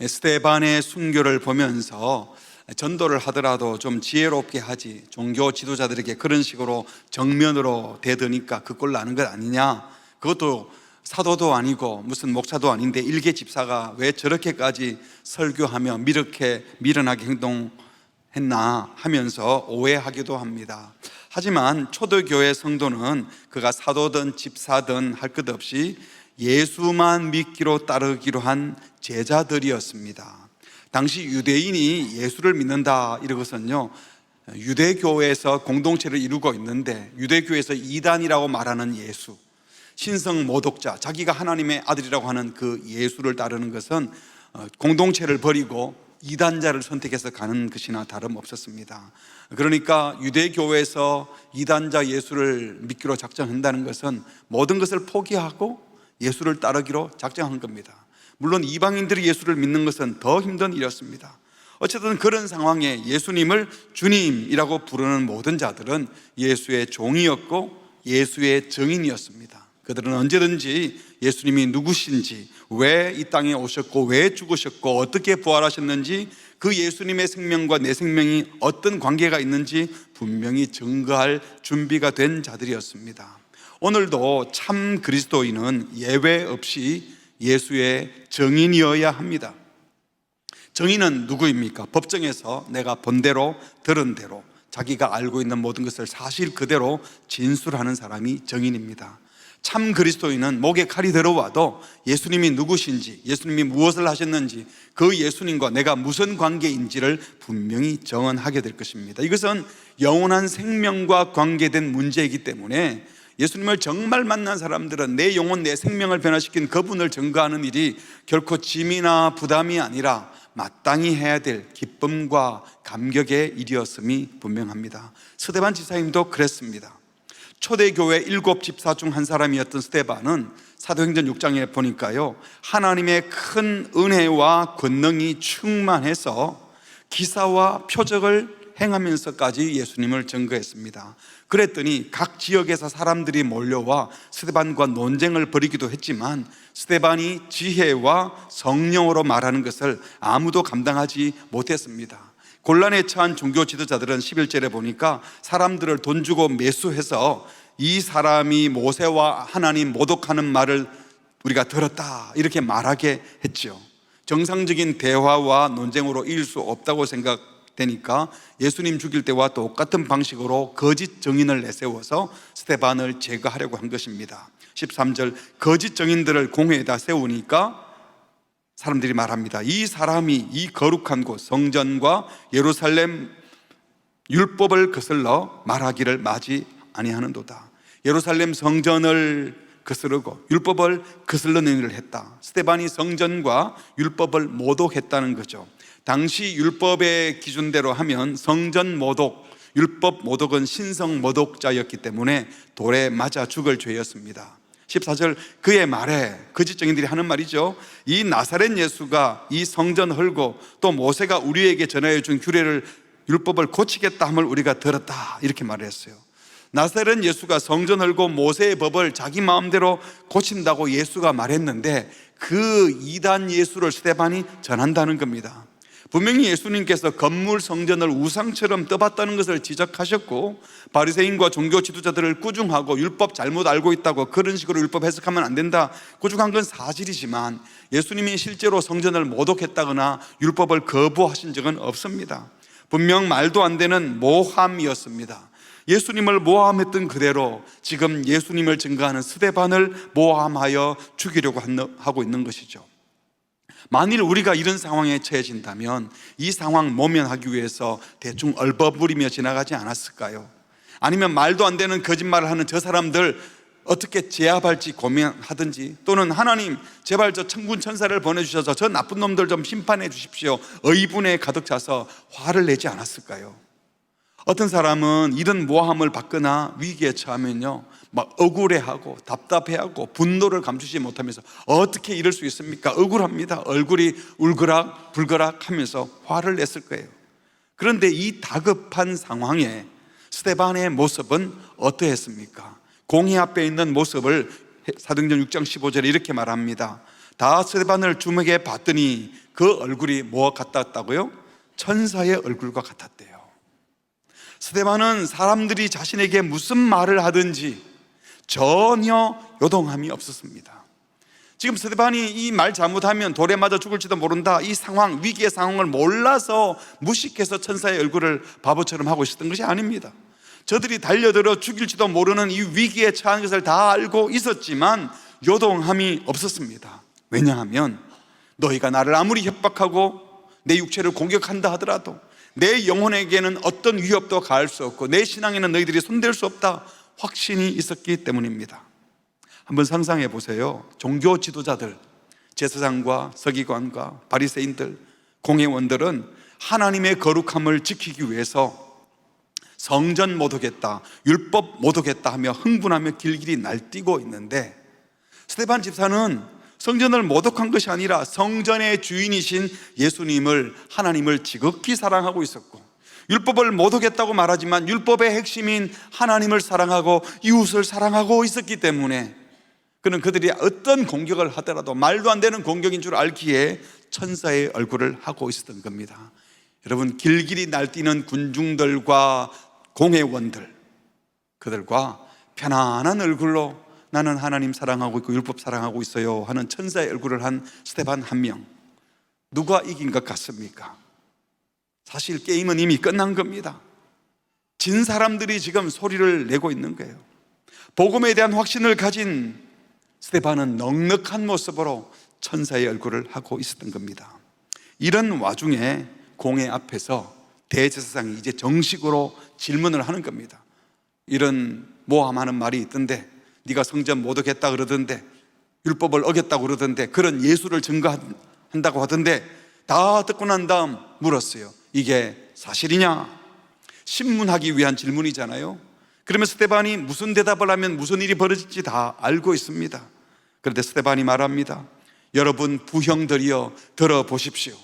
스데반의 순교를 보면서 전도를 하더라도 좀 지혜롭게 하지, 종교 지도자들에게 그런 식으로 정면으로 대드니까 그 꼴 나는 것 아니냐, 그것도 사도도 아니고 무슨 목사도 아닌데 일개 집사가 왜 저렇게까지 설교하며 이렇게 미련하게 행동했나 하면서 오해하기도 합니다. 하지만 초대교회 성도는 그가 사도든 집사든 할 것 없이 예수만 믿기로 따르기로 한 제자들이었습니다. 당시 유대인이 예수를 믿는다 이것은요, 유대교에서 공동체를 이루고 있는데 유대교에서 이단이라고 말하는 예수, 신성 모독자, 자기가 하나님의 아들이라고 하는 그 예수를 따르는 것은 공동체를 버리고 이단자를 선택해서 가는 것이나 다름없었습니다. 그러니까 유대교에서 이단자 예수를 믿기로 작정한다는 것은 모든 것을 포기하고 예수를 따르기로 작정한 겁니다. 물론 이방인들이 예수를 믿는 것은 더 힘든 일이었습니다. 어쨌든 그런 상황에 예수님을 주님이라고 부르는 모든 자들은 예수의 종이었고 예수의 증인이었습니다. 그들은 언제든지 예수님이 누구신지, 왜 이 땅에 오셨고 왜 죽으셨고 어떻게 부활하셨는지, 그 예수님의 생명과 내 생명이 어떤 관계가 있는지 분명히 증거할 준비가 된 자들이었습니다. 오늘도 참 그리스도인은 예외 없이 예수의 증인이어야 합니다. 증인은 누구입니까? 법정에서 내가 본 대로 들은 대로 자기가 알고 있는 모든 것을 사실 그대로 진술하는 사람이 증인입니다. 참 그리스도인은 목에 칼이 들어와도 예수님이 누구신지, 예수님이 무엇을 하셨는지, 그 예수님과 내가 무슨 관계인지를 분명히 정언하게 될 것입니다. 이것은 영원한 생명과 관계된 문제이기 때문에 예수님을 정말 만난 사람들은 내 영혼, 내 생명을 변화시킨 그분을 증거하는 일이 결코 짐이나 부담이 아니라 마땅히 해야 될 기쁨과 감격의 일이었음이 분명합니다. 스데반 집사님도 그랬습니다. 초대교회 7 집사 중 한 사람이었던 스데반은 사도행전 6장에 보니까요, 하나님의 큰 은혜와 권능이 충만해서 기사와 표적을 행하면서까지 예수님을 증거했습니다. 그랬더니 각 지역에서 사람들이 몰려와 스데반과 논쟁을 벌이기도 했지만 스데반이 지혜와 성령으로 말하는 것을 아무도 감당하지 못했습니다. 곤란에 처한 종교 지도자들은 11절에 보니까 사람들을 돈 주고 매수해서 이 사람이 모세와 하나님 모독하는 말을 우리가 들었다 이렇게 말하게 했죠. 정상적인 대화와 논쟁으로 이길 수 없다고 생각되니까 예수님 죽일 때와 똑같은 방식으로 거짓 증인을 내세워서 스데반을 제거하려고 한 것입니다. 13절, 거짓 증인들을 공회에다 세우니까 사람들이 말합니다. 이 사람이 이 거룩한 곳 성전과 예루살렘 율법을 거슬러 말하기를 마지 아니하는도다. 예루살렘 성전을 거스르고 율법을 거슬러는 일을 했다. 스데반이 성전과 율법을 모독했다는 거죠. 당시 율법의 기준대로 하면 성전 모독, 율법 모독은 신성 모독자였기 때문에 돌에 맞아 죽을 죄였습니다. 14절, 그의 말에, 거짓 증인들이 하는 말이죠, 이 나사렛 예수가 이 성전 헐고 또 모세가 우리에게 전하여 준 규례를 율법을 고치겠다 함을 우리가 들었다 이렇게 말을 했어요. 나사렛 예수가 성전 헐고 모세의 법을 자기 마음대로 고친다고 예수가 말했는데 그 이단 예수를 스데반이 전한다는 겁니다. 분명히 예수님께서 건물 성전을 우상처럼 떠봤다는 것을 지적하셨고 바리새인과 종교 지도자들을 꾸중하고 율법 잘못 알고 있다고 그런 식으로 율법 해석하면 안 된다 꾸중한 건 사실이지만 예수님이 실제로 성전을 모독했다거나 율법을 거부하신 적은 없습니다. 분명 말도 안 되는 모함이었습니다. 예수님을 모함했던 그대로 지금 예수님을 증거하는 스데반을 모함하여 죽이려고 하고 있는 것이죠. 만일 우리가 이런 상황에 처해진다면 이 상황 모면하기 위해서 대충 얼버무리며 지나가지 않았을까요? 아니면 말도 안 되는 거짓말을 하는 저 사람들 어떻게 제압할지 고민하든지, 또는 하나님 제발 저 천군 천사를 보내주셔서 저 나쁜 놈들 좀 심판해 주십시오 의분에 가득 차서 화를 내지 않았을까요? 어떤 사람은 이런 모함을 받거나 위기에 처하면요 막 억울해하고 답답해하고 분노를 감추지 못하면서 어떻게 이럴 수 있습니까? 억울합니다. 얼굴이 울그락 불그락 하면서 화를 냈을 거예요. 그런데 이 다급한 상황에 스데반의 모습은 어떠했습니까? 공회 앞에 있는 모습을 사도행전 6장 15절에 이렇게 말합니다. 다 스데반을 주먹에 봤더니 그 얼굴이 뭐 같았다고요? 천사의 얼굴과 같았대요. 스데반은 사람들이 자신에게 무슨 말을 하든지 전혀 요동함이 없었습니다. 지금 스데반이 이 말 잘못하면 돌에 맞아 죽을지도 모른다, 이 상황, 위기의 상황을 몰라서 무식해서 천사의 얼굴을 바보처럼 하고 있었던 것이 아닙니다. 저들이 달려들어 죽일지도 모르는 이 위기에 처한 것을 다 알고 있었지만 요동함이 없었습니다. 왜냐하면 너희가 나를 아무리 협박하고 내 육체를 공격한다 하더라도 내 영혼에게는 어떤 위협도 가할 수 없고 내 신앙에는 너희들이 손댈 수 없다 확신이 있었기 때문입니다. 한번 상상해 보세요. 종교 지도자들, 제사장과 서기관과 바리새인들, 공회원들은 하나님의 거룩함을 지키기 위해서 성전 못 오겠다, 율법 못 오겠다 하며 흥분하며 길길이 날뛰고 있는데, 스데반 집사는 성전을 모독한 것이 아니라 성전의 주인이신 예수님을, 하나님을 지극히 사랑하고 있었고, 율법을 모독했다고 말하지만 율법의 핵심인 하나님을 사랑하고 이웃을 사랑하고 있었기 때문에 그는 그들이 어떤 공격을 하더라도 말도 안 되는 공격인 줄 알기에 천사의 얼굴을 하고 있었던 겁니다. 여러분, 길길이 날뛰는 군중들과 공회원들, 그들과 편안한 얼굴로 나는 하나님 사랑하고 있고 율법 사랑하고 있어요 하는 천사의 얼굴을 한 스데반 한 명, 누가 이긴 것 같습니까? 사실 게임은 이미 끝난 겁니다. 진 사람들이 지금 소리를 내고 있는 거예요. 복음에 대한 확신을 가진 스데반은 넉넉한 모습으로 천사의 얼굴을 하고 있었던 겁니다. 이런 와중에 공회 앞에서 대제사장이 이제 정식으로 질문을 하는 겁니다. 이런 모함하는 말이 있던데, 네가 성전 모독했다 그러던데, 율법을 어겼다고 그러던데, 그런 예수를 증거한다고 하던데, 다 듣고 난 다음 물었어요. 이게 사실이냐? 신문하기 위한 질문이잖아요. 그러면 스데반이 무슨 대답을 하면 무슨 일이 벌어질지 다 알고 있습니다. 그런데 스데반이 말합니다. 여러분 부형들이여 들어보십시오.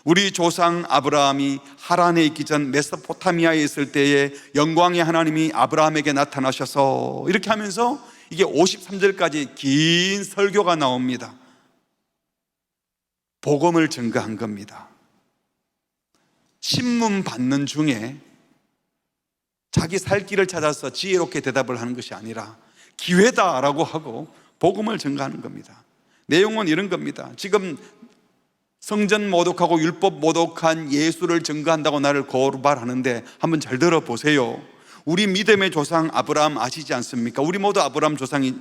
우리 조상 아브라함이 하란에 있기 전 메소포타미아에 있을 때에 영광의 하나님이 아브라함에게 나타나셔서, 이렇게 하면서 이게 53절까지 긴 설교가 나옵니다. 복음을 증거한 겁니다. 신문 받는 중에 자기 살 길을 찾아서 지혜롭게 대답을 하는 것이 아니라 기회다라고 하고 복음을 증거하는 겁니다. 내용은 이런 겁니다. 지금 성전 모독하고 율법 모독한 예수를 증거한다고 나를 고발하는데 한번 잘 들어보세요. 우리 믿음의 조상 아브라함 아시지 않습니까? 우리 모두 아브라함 조상을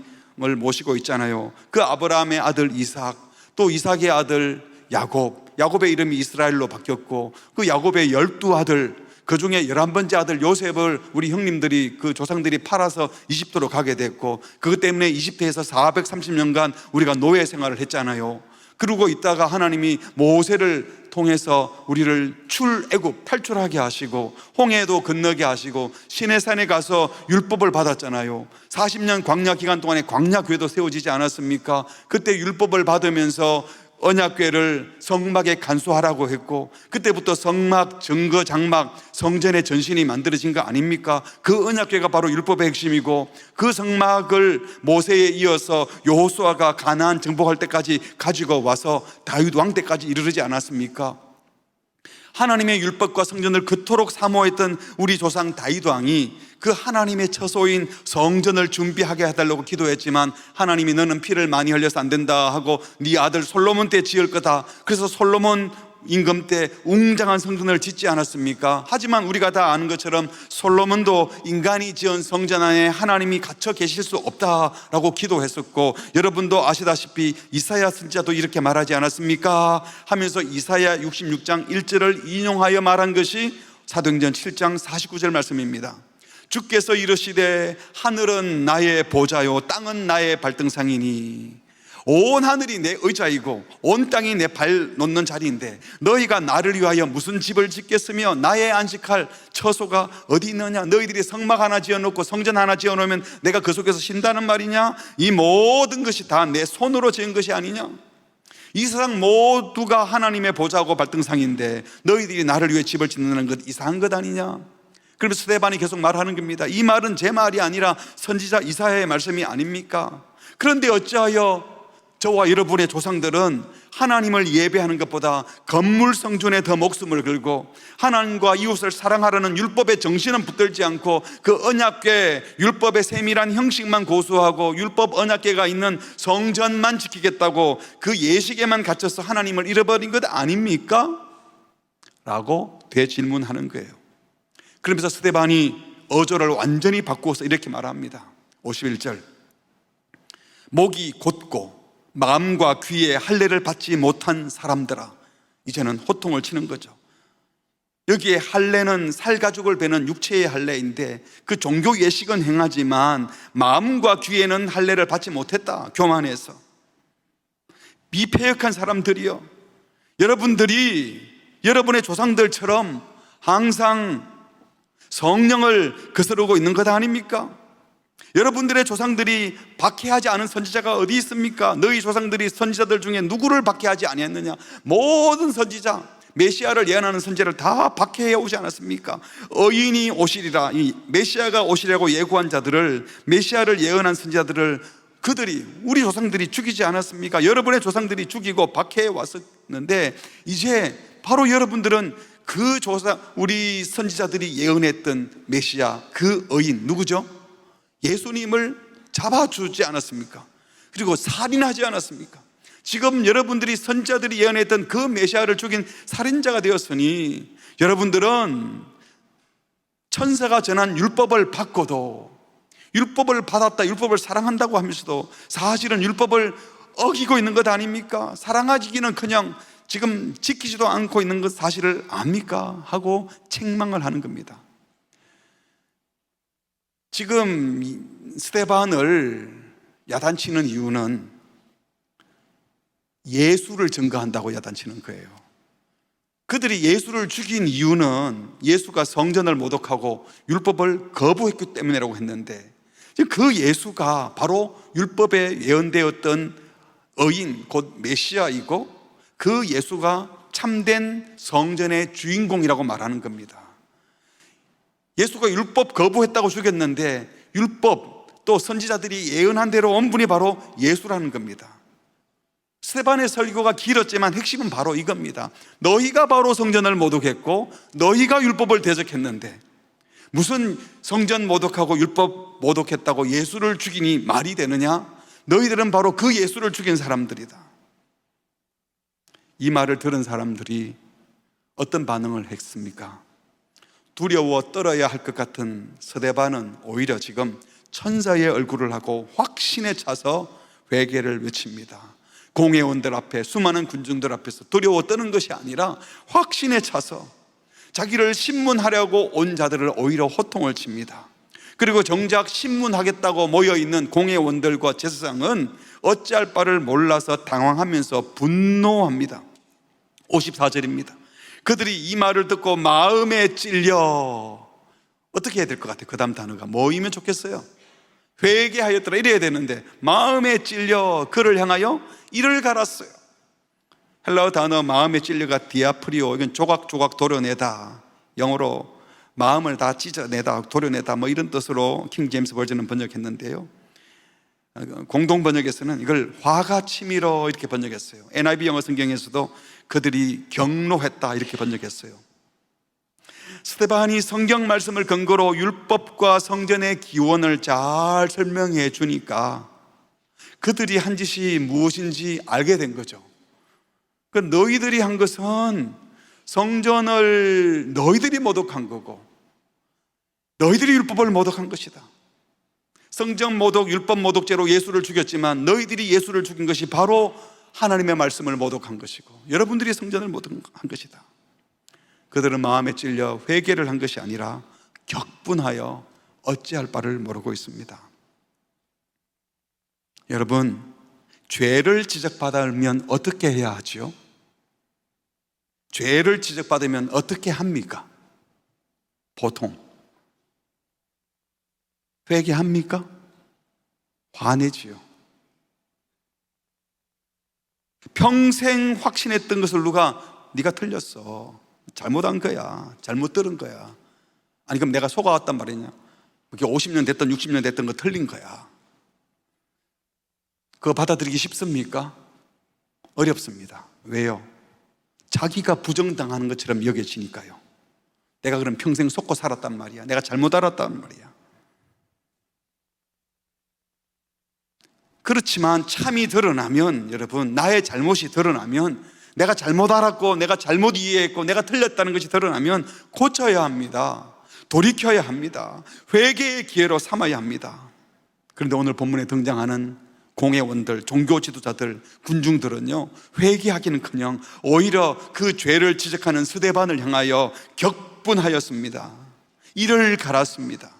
모시고 있잖아요. 그 아브라함의 아들 이삭, 또 이삭의 아들 야곱, 야곱의 이름이 이스라엘로 바뀌었고, 그 야곱의 12아들, 그 중에 11번째 아들 요셉을 우리 형님들이, 그 조상들이 팔아서 이집트로 가게 됐고, 그것 때문에 이집트에서 430년간 우리가 노예 생활을 했잖아요. 그러고 있다가 하나님이 모세를 통해서 우리를 출애굽 탈출하게 하시고 홍해도 건너게 하시고 시내산에 가서 율법을 받았잖아요. 40년 광야 기간 동안에 광야궤도 세워지지 않았습니까? 그때 율법을 받으면서 언약궤를 성막에 간수하라고 했고, 그때부터 성막, 증거, 장막, 성전의 전신이 만들어진 거 아닙니까? 그 언약궤가 바로 율법의 핵심이고, 그 성막을 모세에 이어서 여호수아가 가나안 정복할 때까지 가지고 와서 다윗 왕 때까지 이르르지 않았습니까? 하나님의 율법과 성전을 그토록 사모했던 우리 조상 다윗 왕이 그 하나님의 처소인 성전을 준비하게 해달라고 기도했지만, 하나님이 너는 피를 많이 흘려서 안 된다 하고 네 아들 솔로몬 때 지을 거다. 그래서 솔로몬 임금 때 웅장한 성전을 짓지 않았습니까? 하지만 우리가 다 아는 것처럼 솔로몬도 인간이 지은 성전 안에 하나님이 갇혀 계실 수 없다라고 기도했었고, 여러분도 아시다시피 이사야 선지자도 이렇게 말하지 않았습니까? 하면서 이사야 66장 1절을 인용하여 말한 것이 사도행전 7장 49절 말씀입니다. 주께서 이르시되 하늘은 나의 보좌요 땅은 나의 발등상이니, 온 하늘이 내 의자이고 온 땅이 내 발 놓는 자리인데 너희가 나를 위하여 무슨 집을 짓겠으며 나의 안식할 처소가 어디 있느냐? 너희들이 성막 하나 지어놓고 성전 하나 지어놓으면 내가 그 속에서 쉰다는 말이냐? 이 모든 것이 다 내 손으로 지은 것이 아니냐? 이 세상 모두가 하나님의 보좌고 발등상인데 너희들이 나를 위해 집을 짓는다는 것 이상한 것 아니냐? 그러면서 스데반이 계속 말하는 겁니다. 이 말은 제 말이 아니라 선지자 이사야의 말씀이 아닙니까? 그런데 어찌하여 저와 여러분의 조상들은 하나님을 예배하는 것보다 건물 성전에 더 목숨을 걸고 하나님과 이웃을 사랑하라는 율법의 정신은 붙들지 않고 그 언약궤 율법의 세밀한 형식만 고수하고 율법 언약궤가 있는 성전만 지키겠다고 그 예식에만 갇혀서 하나님을 잃어버린 것 아닙니까? 라고 되질문하는 거예요. 그러면서 스데반이 어조를 완전히 바꾸어서 이렇게 말합니다. 51절, 목이 곧고 마음과 귀에 할례를 받지 못한 사람들아. 이제는 호통을 치는 거죠. 여기에 할례는 살가죽을 베는 육체의 할례인데 그 종교 예식은 행하지만 마음과 귀에는 할례를 받지 못했다. 교만해서. 미패역한 사람들이요, 여러분들이 여러분의 조상들처럼 항상 성령을 거스르고 있는 것 아닙니까? 여러분들의 조상들이 박해하지 않은 선지자가 어디 있습니까? 너희 조상들이 선지자들 중에 누구를 박해하지 아니했느냐? 모든 선지자, 메시아를 예언하는 선지자를 다 박해해 오지 않았습니까? 의인이 오시리라, 이 메시아가 오시려고 예고한 자들을, 메시아를 예언한 선지자들을 그들이, 우리 조상들이 죽이지 않았습니까? 여러분의 조상들이 죽이고 박해해 왔었는데 이제 바로 여러분들은 그 조상, 우리 선지자들이 예언했던 메시아, 그 의인 누구죠? 예수님을 잡아주지 않았습니까? 그리고 살인하지 않았습니까? 지금 여러분들이 선지자들이 예언했던 그 메시아를 죽인 살인자가 되었으니 여러분들은 천사가 전한 율법을 받고도, 율법을 받았다, 율법을 사랑한다고 하면서도 사실은 율법을 어기고 있는 것 아닙니까? 사랑하기는커녕 지금 지키지도 않고 있는 것 사실을 압니까? 하고 책망을 하는 겁니다. 지금 스데반을 야단치는 이유는 예수를 증거한다고 야단치는 거예요. 그들이 예수를 죽인 이유는 예수가 성전을 모독하고 율법을 거부했기 때문이라고 했는데, 그 예수가 바로 율법에 예언되었던 의인, 곧 메시아이고 그 예수가 참된 성전의 주인공이라고 말하는 겁니다. 예수가 율법 거부했다고 죽였는데 율법 또 선지자들이 예언한 대로 온 분이 바로 예수라는 겁니다. 스데반의 설교가 길었지만 핵심은 바로 이겁니다. 너희가 바로 성전을 모독했고 너희가 율법을 대적했는데 무슨 성전 모독하고 율법 모독했다고 예수를 죽이니 말이 되느냐? 너희들은 바로 그 예수를 죽인 사람들이다. 이 말을 들은 사람들이 어떤 반응을 했습니까? 두려워 떨어야 할 것 같은 스데반은 오히려 지금 천사의 얼굴을 하고 확신에 차서 회개를 외칩니다. 공회원들 앞에, 수많은 군중들 앞에서 두려워 떠는 것이 아니라 확신에 차서 자기를 신문하려고 온 자들을 오히려 호통을 칩니다. 그리고 정작 신문하겠다고 모여있는 공회원들과 제사장은 어찌할 바를 몰라서 당황하면서 분노합니다. 54절입니다. 그들이 이 말을 듣고 마음에 찔려, 어떻게 해야 될 것 같아요? 그 다음 단어가 뭐이면 좋겠어요? 회개하였더라 이래야 되는데 마음에 찔려 그를 향하여 이를 갈았어요. 헬라어 단어 마음에 찔려가 디아프리오, 이건 조각조각 도려내다, 영어로 마음을 다 찢어내다, 도려내다, 뭐 이런 뜻으로 킹 제임스 버전은 번역했는데요, 공동 번역에서는 이걸 화가 치밀어 이렇게 번역했어요. NIV 영어 성경에서도 그들이 경로했다 이렇게 번역했어요. 스데반이 성경 말씀을 근거로 율법과 성전의 기원을 잘 설명해 주니까 그들이 한 짓이 무엇인지 알게 된 거죠. 그 너희들이 한 것은 성전을 너희들이 모독한 거고 너희들이 율법을 모독한 것이다. 성전 모독, 율법 모독죄로 예수를 죽였지만 너희들이 예수를 죽인 것이 바로 하나님의 말씀을 모독한 것이고 여러분들이 성전을 모독한 것이다. 그들은 마음에 찔려 회개를 한 것이 아니라 격분하여 어찌할 바를 모르고 있습니다. 여러분, 죄를 지적받으면 어떻게 해야 하죠? 죄를 지적받으면 어떻게 합니까? 보통 회개합니까? 화내지요. 평생 확신했던 것을 누가 네가 틀렸어, 잘못한 거야, 잘못 들은 거야, 아니 그럼 내가 속아왔단 말이냐, 그게 50년 됐든 60년 됐든 거 틀린 거야. 그거 받아들이기 쉽습니까? 어렵습니다. 왜요? 자기가 부정당하는 것처럼 여겨지니까요. 내가 그럼 평생 속고 살았단 말이야. 내가 잘못 알았단 말이야. 그렇지만 참이 드러나면, 여러분, 나의 잘못이 드러나면, 내가 잘못 알았고 내가 잘못 이해했고 내가 틀렸다는 것이 드러나면 고쳐야 합니다. 돌이켜야 합니다. 회개의 기회로 삼아야 합니다. 그런데 오늘 본문에 등장하는 공회원들, 종교 지도자들, 군중들은요, 회개하기는커녕 오히려 그 죄를 지적하는 스데반을 향하여 격분하였습니다. 이를 갈았습니다.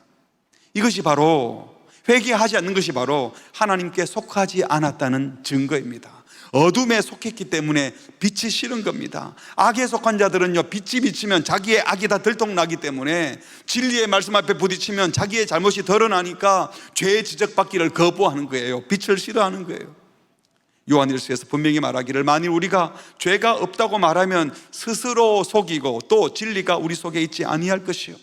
이것이 바로, 회개하지 않는 것이 바로 하나님께 속하지 않았다는 증거입니다. 어둠에 속했기 때문에 빛이 싫은 겁니다. 악에 속한 자들은요, 빛이 비치면 자기의 악이 다 들통나기 때문에, 진리의 말씀 앞에 부딪히면 자기의 잘못이 드러나니까 죄의 지적받기를 거부하는 거예요. 빛을 싫어하는 거예요. 요한일서에서 분명히 말하기를, 만일 우리가 죄가 없다고 말하면 스스로 속이고 또 진리가 우리 속에 있지 아니할 것이요,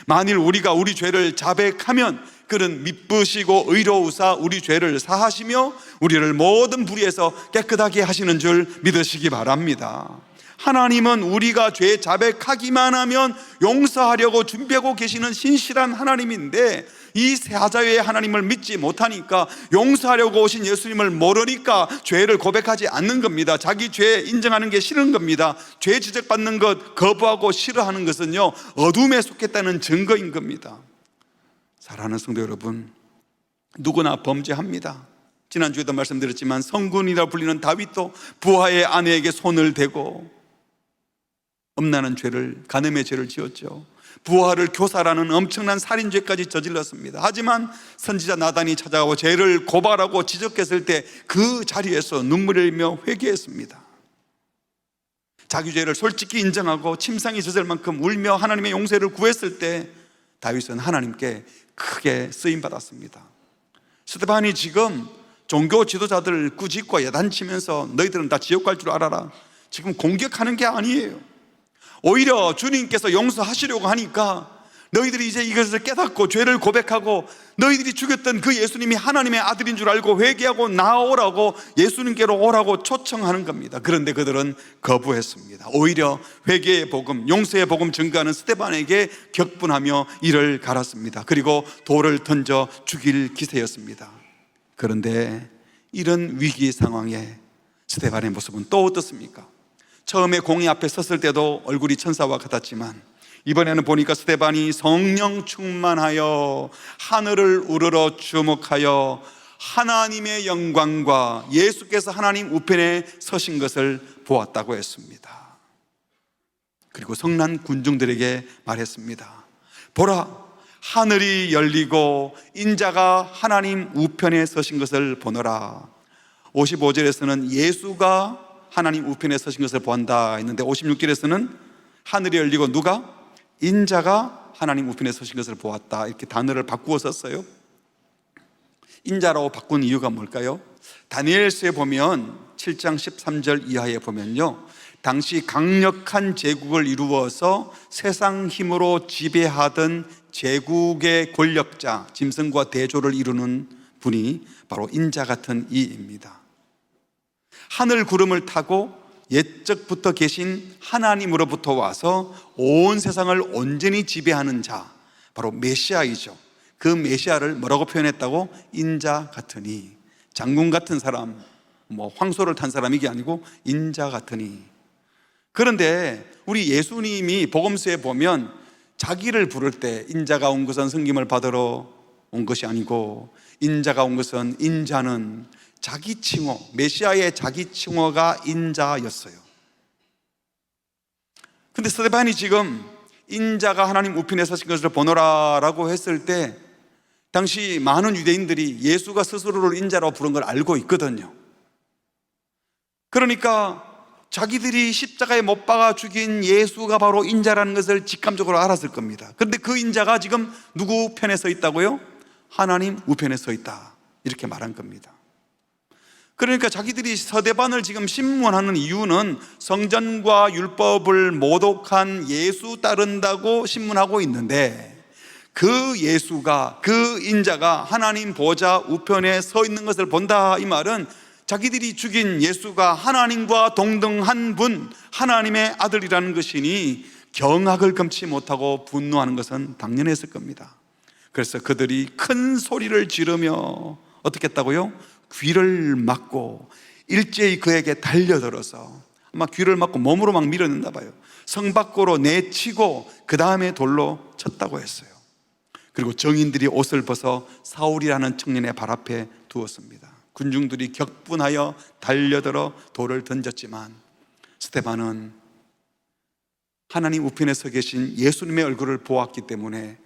만일 우리가 우리 죄를 자백하면 그는 미쁘시고 의로우사 우리 죄를 사하시며 우리를 모든 불의에서 깨끗하게 하시는 줄 믿으시기 바랍니다. 하나님은 우리가 죄 자백하기만 하면 용서하려고 준비하고 계시는 신실한 하나님인데, 이 사자의 하나님을 믿지 못하니까, 용서하려고 오신 예수님을 모르니까 죄를 고백하지 않는 겁니다. 자기 죄 인정하는 게 싫은 겁니다. 죄 지적받는 것 거부하고 싫어하는 것은요, 어둠에 속했다는 증거인 겁니다. 사랑하는 성도 여러분, 누구나 범죄합니다. 지난주에도 말씀드렸지만 성군이라 불리는 다윗도 부하의 아내에게 손을 대고 엄란한 죄를, 간음의 죄를 지었죠. 부하를 교살하는 엄청난 살인죄까지 저질렀습니다. 하지만 선지자 나단이 찾아가고 죄를 고발하고 지적했을 때 그 자리에서 눈물을 흘리며 회개했습니다. 자기 죄를 솔직히 인정하고 침상이 젖을 만큼 울며 하나님의 용서를 구했을 때 다윗은 하나님께 크게 쓰임받았습니다. 스데반이 지금 종교 지도자들을 꾸짖고 야단치면서 너희들은 다 지옥 갈 줄 알아라, 지금 공격하는 게 아니에요. 오히려 주님께서 용서하시려고 하니까 너희들이 이제 이것을 깨닫고 죄를 고백하고 너희들이 죽였던 그 예수님이 하나님의 아들인 줄 알고 회개하고 나오라고, 예수님께로 오라고 초청하는 겁니다. 그런데 그들은 거부했습니다. 오히려 회개의 복음, 용서의 복음 증거하는 스데반에게 격분하며 이를 갈았습니다. 그리고 돌을 던져 죽일 기세였습니다. 그런데 이런 위기 상황에 스데반의 모습은 또 어떻습니까? 처음에 공의 앞에 섰을 때도 얼굴이 천사와 같았지만 이번에는 보니까 스데반이 성령 충만하여 하늘을 우러러 주목하여 하나님의 영광과 예수께서 하나님 우편에 서신 것을 보았다고 했습니다. 그리고 성난 군중들에게 말했습니다. 보라, 하늘이 열리고 인자가 하나님 우편에 서신 것을 보노라. 55절에서는 예수가 하나님 우편에 서신 것을 보았다 했는데, 56절에서는 하늘이 열리고 누가? 인자가 하나님 우편에 서신 것을 보았다, 이렇게 단어를 바꾸어 썼어요. 인자라고 바꾼 이유가 뭘까요? 다니엘서에 보면 7장 13절 이하에 보면요, 당시 강력한 제국을 이루어서 세상 힘으로 지배하던 제국의 권력자, 짐승과 대조를 이루는 분이 바로 인자 같은 이입니다. 하늘 구름을 타고 옛적부터 계신 하나님으로부터 와서 온 세상을 온전히 지배하는 자, 바로 메시아이죠. 그 메시아를 뭐라고 표현했다고? 인자 같으니. 장군 같은 사람, 황소를 탄 사람, 이게 아니고 인자 같으니. 그런데 우리 예수님이 복음서에 보면 자기를 부를 때 인자가 온 것은 성김을 받으러 온 것이 아니고, 인자가 온 것은, 인자는 자기 칭호, 메시아의 자기 칭호가 인자였어요. 근데 스데반이 지금 인자가 하나님 우편에 서신 것을 보노라라고 했을 때 당시 많은 유대인들이 예수가 스스로를 인자라고 부른 걸 알고 있거든요. 그러니까 자기들이 십자가에 못 박아 죽인 예수가 바로 인자라는 것을 직감적으로 알았을 겁니다. 그런데 그 인자가 지금 누구 편에 서 있다고요? 하나님 우편에 서 있다, 이렇게 말한 겁니다. 그러니까 자기들이 스데반을 지금 신문하는 이유는 성전과 율법을 모독한 예수 따른다고 신문하고 있는데, 그 예수가, 그 인자가 하나님 보좌 우편에 서 있는 것을 본다. 이 말은 자기들이 죽인 예수가 하나님과 동등한 분, 하나님의 아들이라는 것이니 경악을 금치 못하고 분노하는 것은 당연했을 겁니다. 그래서 그들이 큰 소리를 지르며 어떻게 했다고요? 귀를 막고 일제히 그에게 달려들어서, 아마 귀를 막고 몸으로 막 밀어낸다 봐요. 성 밖으로 내치고 그 다음에 돌로 쳤다고 했어요. 그리고 정인들이 옷을 벗어 사울이라는 청년의 발 앞에 두었습니다. 군중들이 격분하여 달려들어 돌을 던졌지만 스데반은 하나님 우편에 서 계신 예수님의 얼굴을 보았기 때문에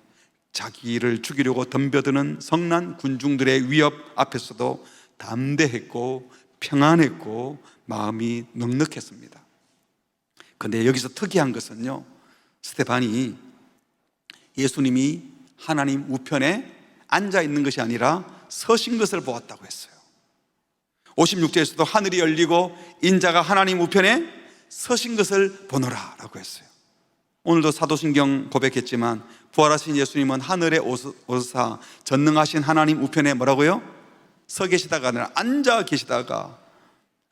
자기를 죽이려고 덤벼드는 성난 군중들의 위협 앞에서도 담대했고 평안했고 마음이 넉넉했습니다. 그런데 여기서 특이한 것은요, 스데반이 예수님이 하나님 우편에 앉아 있는 것이 아니라 서신 것을 보았다고 했어요. 56절에서도 하늘이 열리고 인자가 하나님 우편에 서신 것을 보노라 라고 했어요. 오늘도 사도신경 고백했지만 부활하신 예수님은 하늘에 오사 전능하신 하나님 우편에 뭐라고요? 서 계시다가 아니라 앉아 계시다가,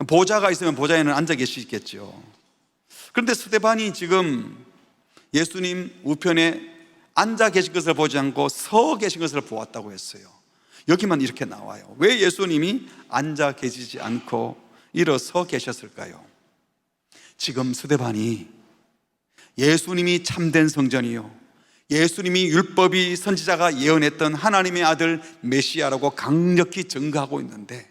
보좌가 있으면 보좌에는 앉아 계시겠죠. 그런데 스데반이 지금 예수님 우편에 앉아 계신 것을 보지 않고 서 계신 것을 보았다고 했어요. 여기만 이렇게 나와요. 왜 예수님이 앉아 계시지 않고 일어서 계셨을까요? 지금 스데반이 예수님이 참된 성전이요, 예수님이 율법이 선지자가 예언했던 하나님의 아들 메시아라고 강력히 증거하고 있는데,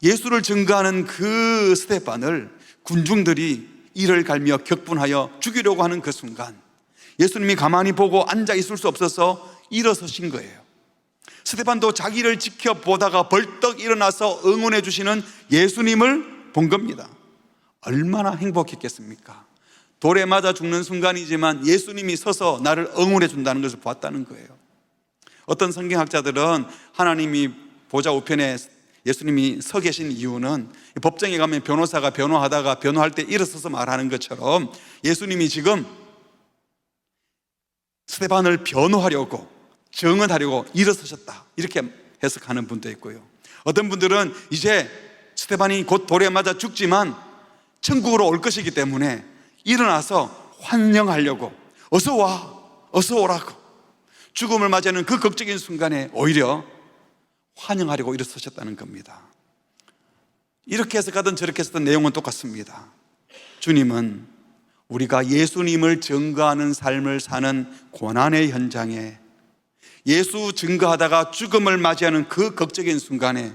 예수를 증거하는 그 스데반을 군중들이 이를 갈며 격분하여 죽이려고 하는 그 순간 예수님이 가만히 보고 앉아 있을 수 없어서 일어서신 거예요. 스데반도 자기를 지켜보다가 벌떡 일어나서 응원해 주시는 예수님을 본 겁니다. 얼마나 행복했겠습니까? 돌에 맞아 죽는 순간이지만 예수님이 서서 나를 응원해 준다는 것을 보았다는 거예요. 어떤 성경학자들은 하나님이 보좌 우편에 예수님이 서 계신 이유는 법정에 가면 변호사가 변호하다가 변호할 때 일어서서 말하는 것처럼 예수님이 지금 스데반을 변호하려고, 증언하려고 일어서셨다, 이렇게 해석하는 분도 있고요. 어떤 분들은 이제 스데반이 곧 돌에 맞아 죽지만 천국으로 올 것이기 때문에 일어나서 환영하려고, 어서 와, 어서 오라고, 죽음을 맞이하는 그 극적인 순간에 오히려 환영하려고 일어서셨다는 겁니다. 이렇게 해석하든 저렇게 해석하든 내용은 똑같습니다. 주님은 우리가 예수님을 증거하는 삶을 사는 고난의 현장에, 예수 증거하다가 죽음을 맞이하는 그 극적인 순간에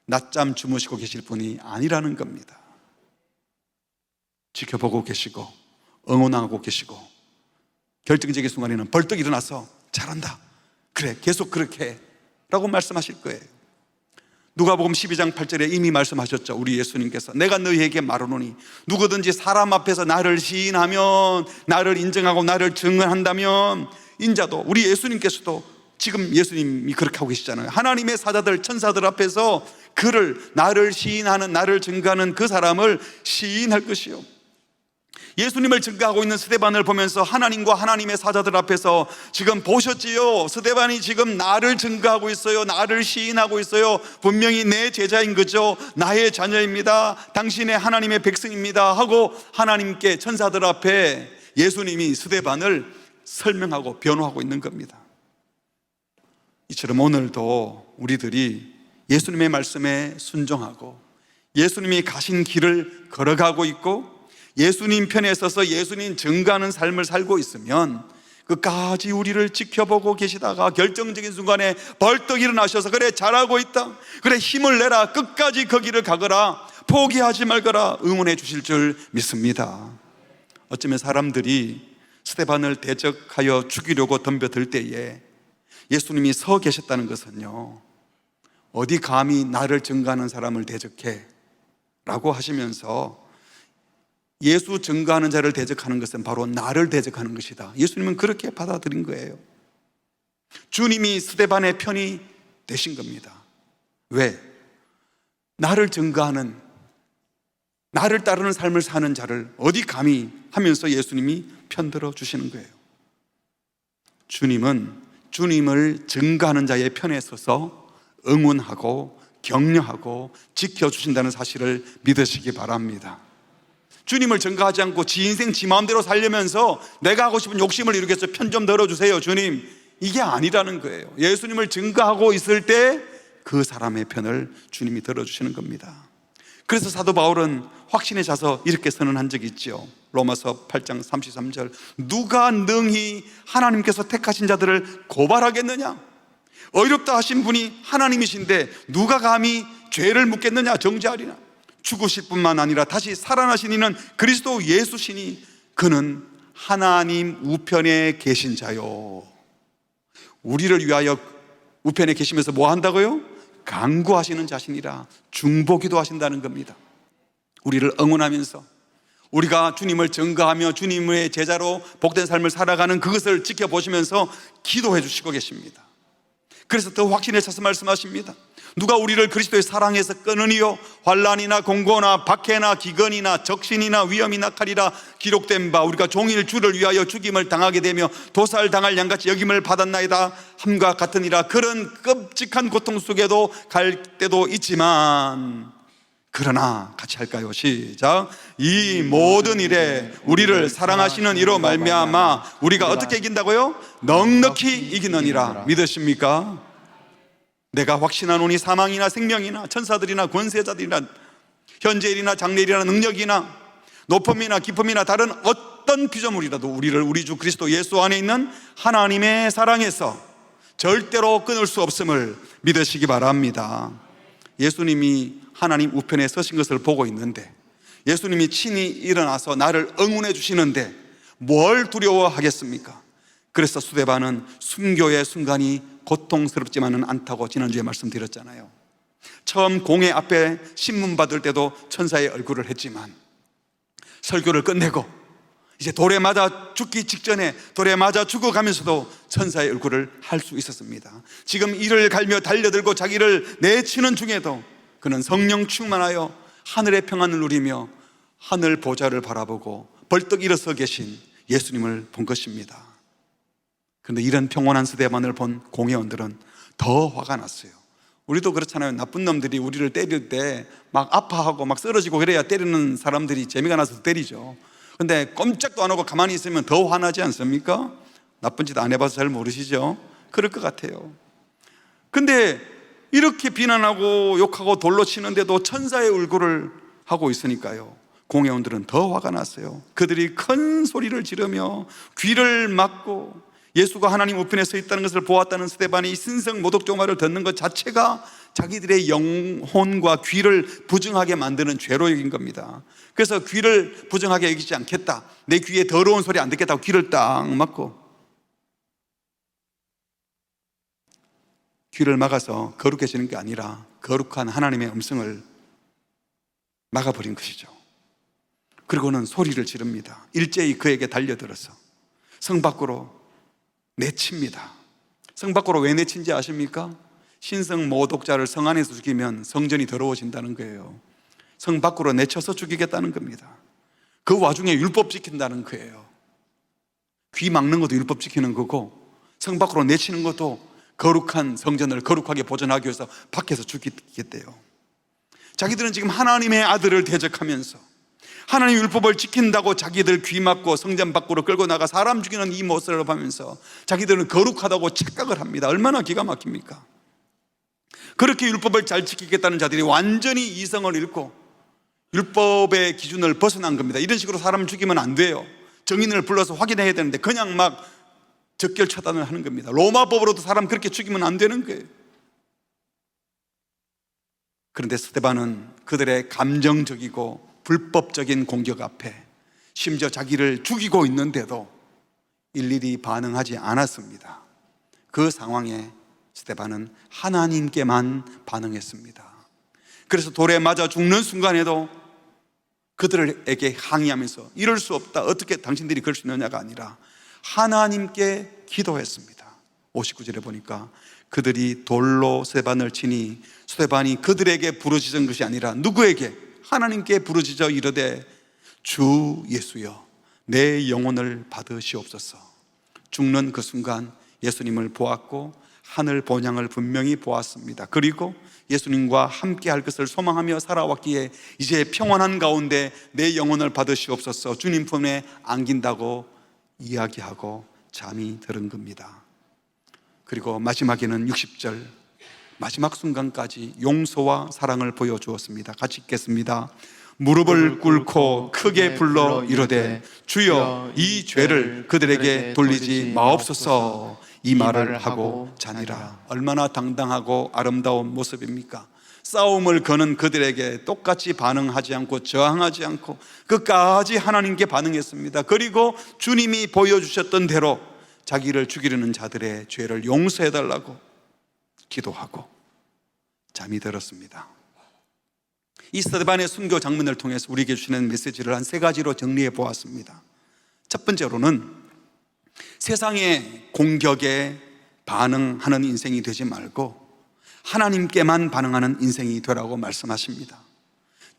낮잠 주무시고 계실 분이 아니라는 겁니다. 지켜보고 계시고 응원하고 계시고 결정적인 순간에는 벌떡 일어나서 잘한다, 그래 계속 그렇게 해 라고 말씀하실 거예요. 누가복음 12장 8절에 이미 말씀하셨죠. 우리 예수님께서 내가 너희에게 말하노니 누구든지 사람 앞에서 나를 시인하면, 나를 인정하고 나를 증언한다면, 인자도, 우리 예수님께서도 지금 예수님이 그렇게 하고 계시잖아요. 하나님의 사자들, 천사들 앞에서 그를, 나를 시인하는, 나를 증거하는 그 사람을 시인할 것이요, 예수님을 증거하고 있는 스데반을 보면서 하나님과 하나님의 사자들 앞에서 지금 보셨지요? 스데반이 지금 나를 증거하고 있어요. 나를 시인하고 있어요. 분명히 내 제자인 거죠. 나의 자녀입니다. 당신의 하나님의 백성입니다 하고 하나님께, 천사들 앞에 예수님이 스데반을 설명하고 변호하고 있는 겁니다. 이처럼 오늘도 우리들이 예수님의 말씀에 순종하고 예수님이 가신 길을 걸어가고 있고 예수님 편에 서서 예수님 증거하는 삶을 살고 있으면 끝까지 우리를 지켜보고 계시다가 결정적인 순간에 벌떡 일어나셔서 그래 잘하고 있다, 그래 힘을 내라, 끝까지 그 길을 가거라, 포기하지 말거라 응원해 주실 줄 믿습니다. 어쩌면 사람들이 스데반을 대적하여 죽이려고 덤벼들 때에 예수님이 서 계셨다는 것은요, 어디 감히 나를 증거하는 사람을 대적해 라고 하시면서 예수 증거하는 자를 대적하는 것은 바로 나를 대적하는 것이다, 예수님은 그렇게 받아들인 거예요. 주님이 스데반의 편이 되신 겁니다. 왜? 나를 증거하는, 나를 따르는 삶을 사는 자를 어디 감히 하면서 예수님이 편들어 주시는 거예요. 주님은 주님을 증거하는 자의 편에 서서 응원하고 격려하고 지켜주신다는 사실을 믿으시기 바랍니다. 주님을 증거하지 않고 지 인생 지 마음대로 살려면서 내가 하고 싶은 욕심을 이루겠어, 편 좀 들어주세요 주님, 이게 아니라는 거예요. 예수님을 증거하고 있을 때 그 사람의 편을 주님이 들어주시는 겁니다. 그래서 사도 바울은 확신에 차서 이렇게 선언한 적이 있죠. 로마서 8장 33절, 누가 능히 하나님께서 택하신 자들을 고발하겠느냐? 어이롭다 하신 분이 하나님이신데 누가 감히 죄를 묻겠느냐? 정죄하리나. 죽으실 뿐만 아니라 다시 살아나신 이는 그리스도 예수시니 그는 하나님 우편에 계신 자요. 우리를 위하여 우편에 계시면서 뭐 한다고요? 간구하시는 자신이라 중보기도 하신다는 겁니다. 우리를 응원하면서 우리가 주님을 증거하며 주님의 제자로 복된 삶을 살아가는 그것을 지켜보시면서 기도해 주시고 계십니다. 그래서 더 확신에 차서 말씀하십니다. 누가 우리를 그리스도의 사랑에서 끊으니요? 환난이나 공고나 박해나 기근이나 적신이나 위험이나 칼이라 기록된 바 우리가 종일 주를 위하여 죽임을 당하게 되며 도살당할 양같이 여김을 받았나이다 함과 같으니라. 그런 끔찍한 고통 속에도 갈 때도 있지만 그러나 같이 할까요? 시작. 이 모든 일에 우리를 사랑하시는 이로 말미암아 우리가 어떻게 이긴다고요? 넉넉히 이기느니라. 믿으십니까? 내가 확신하노니 사망이나 생명이나 천사들이나 권세자들이나 현재일이나 장래일이나 능력이나 높음이나 깊음이나 다른 어떤 피조물이라도 우리를 우리 주 그리스도 예수 안에 있는 하나님의 사랑에서 절대로 끊을 수 없음을 믿으시기 바랍니다. 예수님이 하나님 우편에 서신 것을 보고 있는데, 예수님이 친히 일어나서 나를 응원해 주시는데 뭘 두려워하겠습니까? 그래서 스데반은 순교의 순간이 고통스럽지만은 않다고 지난주에 말씀드렸잖아요. 처음 공회 앞에 신문 받을 때도 천사의 얼굴을 했지만 설교를 끝내고 이제 돌에 맞아 죽기 직전에 돌에 맞아 죽어가면서도 천사의 얼굴을 할 수 있었습니다. 지금 이를 갈며 달려들고 자기를 내치는 중에도 그는 성령 충만하여 하늘의 평안을 누리며 하늘 보좌를 바라보고 벌떡 일어서 계신 예수님을 본 것입니다. 그런데 이런 평온한 스데반을 본 공회원들은 더 화가 났어요. 우리도 그렇잖아요. 나쁜 놈들이 우리를 때릴 때 막 아파하고 막 쓰러지고 그래야 때리는 사람들이 재미가 나서 때리죠. 근데 꼼짝도 안 하고 가만히 있으면 더 화나지 않습니까? 나쁜 짓 안 해봐서 잘 모르시죠? 그럴 것 같아요. 근데 이렇게 비난하고 욕하고 돌로 치는데도 천사의 얼굴을 하고 있으니까요, 공회원들은 더 화가 났어요. 그들이 큰 소리를 지르며 귀를 막고 예수가 하나님 우편에 서 있다는 것을 보았다는 스데반이 신성 모독조 말을 듣는 것 자체가 자기들의 영혼과 귀를 부정하게 만드는 죄로 여긴 겁니다. 그래서 귀를 부정하게 여기지 않겠다, 내 귀에 더러운 소리 안 듣겠다고 귀를 딱 막고 귀를 막아서 거룩해지는 게 아니라 거룩한 하나님의 음성을 막아버린 것이죠. 그리고는 소리를 지릅니다. 일제히 그에게 달려들어서 성 밖으로 내칩니다. 성 밖으로 왜 내친지 아십니까? 신성 모독자를 성 안에서 죽이면 성전이 더러워진다는 거예요. 성 밖으로 내쳐서 죽이겠다는 겁니다. 그 와중에 율법 지킨다는 거예요. 귀 막는 것도 율법 지키는 거고 성 밖으로 내치는 것도 거룩한 성전을 거룩하게 보존하기 위해서 밖에서 죽이겠대요. 자기들은 지금 하나님의 아들을 대적하면서 하나님 율법을 지킨다고 자기들 귀 막고 성전 밖으로 끌고 나가 사람 죽이는 이 모습을 보면서 자기들은 거룩하다고 착각을 합니다. 얼마나 기가 막힙니까? 그렇게 율법을 잘 지키겠다는 자들이 완전히 이성을 잃고 율법의 기준을 벗어난 겁니다. 이런 식으로 사람을 죽이면 안 돼요. 정인을 불러서 확인해야 되는데 그냥 막 적결 처단을 하는 겁니다. 로마법으로도 사람 그렇게 죽이면 안 되는 거예요. 그런데 스데반은 그들의 감정적이고 불법적인 공격 앞에 심지어 자기를 죽이고 있는데도 일일이 반응하지 않았습니다. 그 상황에 스데반은 하나님께만 반응했습니다. 그래서 돌에 맞아 죽는 순간에도 그들에게 항의하면서 이럴 수 없다, 어떻게 당신들이 그럴 수 있느냐가 아니라 하나님께 기도했습니다. 59절에 보니까 그들이 돌로 스데반을 치니 스데반이 그들에게 부르짖은 것이 아니라 누구에게? 하나님께 부르짖어 이르되 주 예수여 내 영혼을 받으시옵소서. 죽는 그 순간 예수님을 보았고 하늘 본향을 분명히 보았습니다. 그리고 예수님과 함께 할 것을 소망하며 살아왔기에 이제 평안한 가운데 내 영혼을 받으시옵소서 주님 품에 안긴다고 이야기하고 잠이 들은 겁니다. 그리고 마지막에는 60절 마지막 순간까지 용서와 사랑을 보여주었습니다. 같이 읽겠습니다. 무릎을 꿇고 크게 불러 이르되 주여 이 죄를 그들에게 돌리지 마옵소서 이 말을 하고 자니라. 얼마나 당당하고 아름다운 모습입니까? 싸움을 거는 그들에게 똑같이 반응하지 않고 저항하지 않고 끝까지 하나님께 반응했습니다. 그리고 주님이 보여주셨던 대로 자기를 죽이려는 자들의 죄를 용서해달라고 기도하고 잠이 들었습니다. 이 스데반의 순교 장면을 통해서 우리에게 주시는 메시지를 한 3가지로 정리해 보았습니다. 첫 번째로는 세상의 공격에 반응하는 인생이 되지 말고 하나님께만 반응하는 인생이 되라고 말씀하십니다.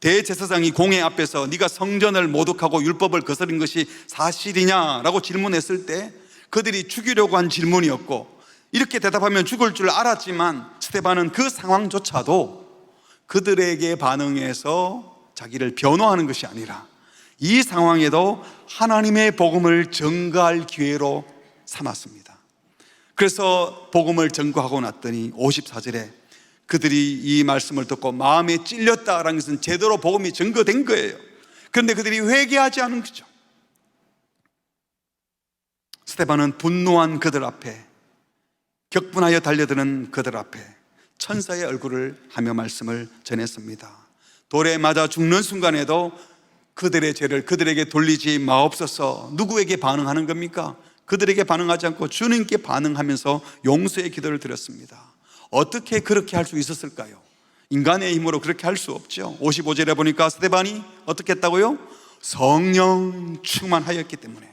대제사장이 공회 앞에서 네가 성전을 모독하고 율법을 거스린 것이 사실이냐라고 질문했을 때 그들이 죽이려고 한 질문이었고, 이렇게 대답하면 죽을 줄 알았지만 스데반은 그 상황조차도 그들에게 반응해서 자기를 변호하는 것이 아니라 이 상황에도 하나님의 복음을 전가할 기회로 삼았습니다. 그래서 복음을 전가하고 났더니 54절에 그들이 이 말씀을 듣고 마음에 찔렸다라는 것은 제대로 복음이 전거된 거예요. 그런데 그들이 회개하지 않은 거죠. 스데반은 분노한 그들 앞에, 격분하여 달려드는 그들 앞에 천사의 얼굴을 하며 말씀을 전했습니다. 돌에 맞아 죽는 순간에도 그들의 죄를 그들에게 돌리지 마옵소서. 누구에게 반응하는 겁니까? 그들에게 반응하지 않고 주님께 반응하면서 용서의 기도를 드렸습니다. 어떻게 그렇게 할 수 있었을까요? 인간의 힘으로 그렇게 할 수 없죠. 55절에 보니까 스데반이 어떻게 했다고요? 성령 충만하였기 때문에,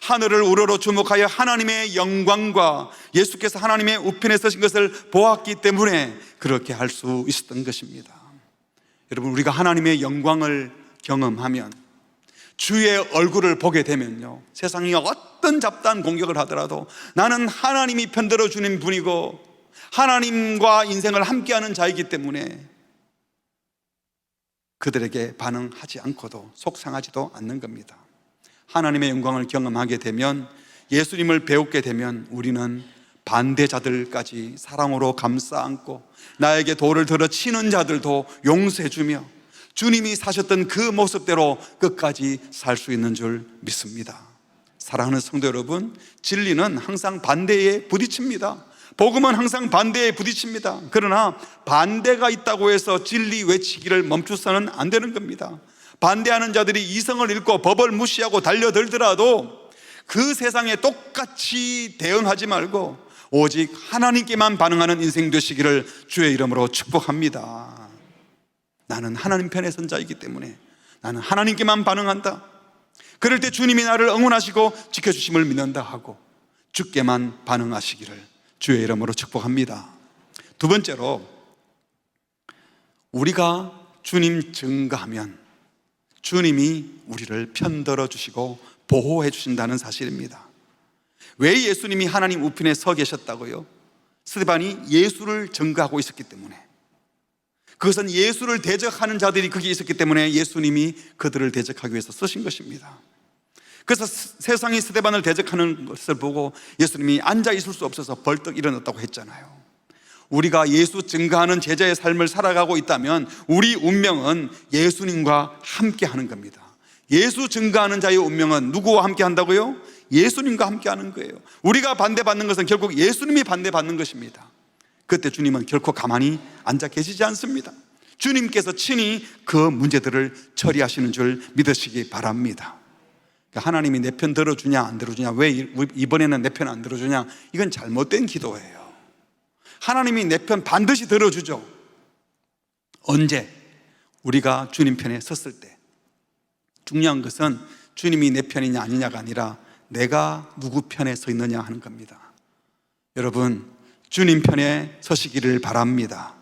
하늘을 우러러 주목하여 하나님의 영광과 예수께서 하나님의 우편에 서신 것을 보았기 때문에 그렇게 할 수 있었던 것입니다. 여러분, 우리가 하나님의 영광을 경험하면, 주의 얼굴을 보게 되면요, 세상이 어떤 잡다한 공격을 하더라도 나는 하나님이 편들어 주는 분이고 하나님과 인생을 함께하는 자이기 때문에 그들에게 반응하지 않고도 속상하지도 않는 겁니다. 하나님의 영광을 경험하게 되면, 예수님을 배우게 되면 우리는 반대자들까지 사랑으로 감싸 안고 나에게 돌을 들어 치는 자들도 용서해 주며 주님이 사셨던 그 모습대로 끝까지 살 수 있는 줄 믿습니다. 사랑하는 성도 여러분, 진리는 항상 반대에 부딪힙니다. 복음은 항상 반대에 부딪힙니다. 그러나 반대가 있다고 해서 진리 외치기를 멈춰서는 안 되는 겁니다. 반대하는 자들이 이성을 잃고 법을 무시하고 달려들더라도 그 세상에 똑같이 대응하지 말고 오직 하나님께만 반응하는 인생 되시기를 주의 이름으로 축복합니다. 나는 하나님 편에 선 자이기 때문에 나는 하나님께만 반응한다. 그럴 때 주님이 나를 응원하시고 지켜주심을 믿는다 하고 주께만 반응하시기를 주의 이름으로 축복합니다. 두 번째로, 우리가 주님 증거하면 주님이 우리를 편들어 주시고 보호해 주신다는 사실입니다. 왜 예수님이 하나님 우편에 서 계셨다고요? 스데반이 예수를 증거하고 있었기 때문에, 그것은 예수를 대적하는 자들이 거기에 있었기 때문에 예수님이 그들을 대적하기 위해서 쓰신 것입니다. 그래서 세상이 스데반을 대적하는 것을 보고 예수님이 앉아 있을 수 없어서 벌떡 일어났다고 했잖아요. 우리가 예수 증거하는 제자의 삶을 살아가고 있다면 우리 운명은 예수님과 함께 하는 겁니다. 예수 증거하는 자의 운명은 누구와 함께 한다고요? 예수님과 함께 하는 거예요. 우리가 반대받는 것은 결국 예수님이 반대받는 것입니다. 그때 주님은 결코 가만히 앉아 계시지 않습니다. 주님께서 친히 그 문제들을 처리하시는 줄 믿으시기 바랍니다. 하나님이 내 편 들어주냐 안 들어주냐, 왜 이번에는 내 편 안 들어주냐, 이건 잘못된 기도예요. 하나님이 내 편 반드시 들어주죠. 언제? 우리가 주님 편에 섰을 때. 중요한 것은 주님이 내 편이냐 아니냐가 아니라 내가 누구 편에 서 있느냐 하는 겁니다. 여러분, 주님 편에 서시기를 바랍니다.